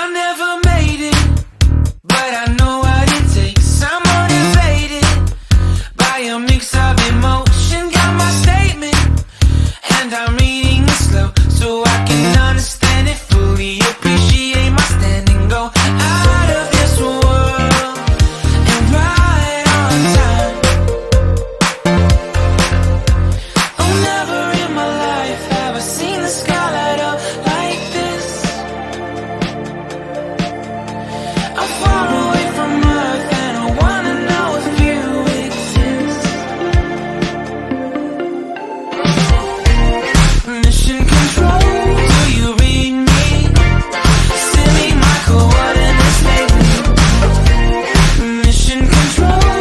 I never made it, but I know what it takes. I'm motivated by a mix of emotion. Got my statement, and I'm reading it slow so I can understand it fully. Appreciate my standing, go out of this world and right on time. Oh, never in my life have I seen the sky light up like this. I'm far away from Earth and I wanna know if you exist. Mission control, do you read me? Send me my coordinates lately. Mission control,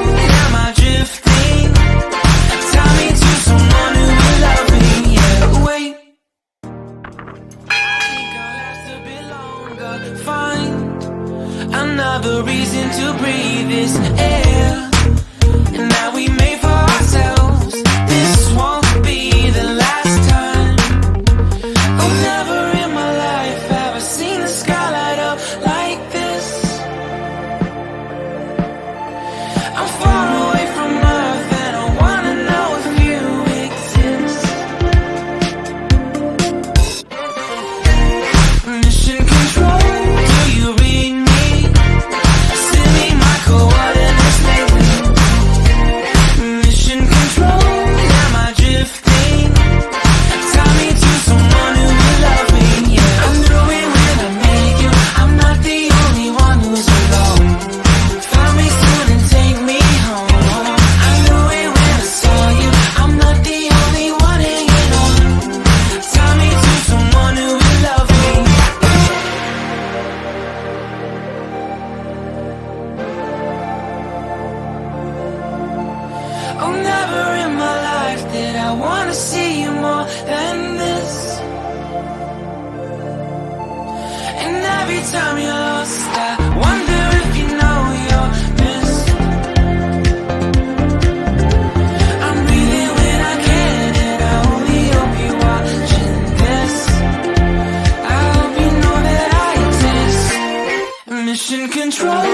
am I drifting? Tie me to someone who will love me. Yeah, wait, I think I'll last a bit longer. Find another reason to breathe this air, and that we made for ourselves. This won't be the last time. Oh, never in my life have I seen the sky light up like this. I'm far away from Earth and I wanna know if you exist. Mission control, do you read me? Send me my coordinates lately. Mission control, am I drifting? Tie me to someone who will love me. Yeah, I knew it when I met you. I'm not the only one who's alone. Find me soon and take me home. I knew it when I saw you. I'm not the only one hanging on. Tie me to someone who will love me. Oh, never in my life did I wanna see you more than this. And every time you're lost, I wonder if you know you're missed. I'm breathing when I can, and I only hope you're watching this. I hope you know that I exist. Mission control,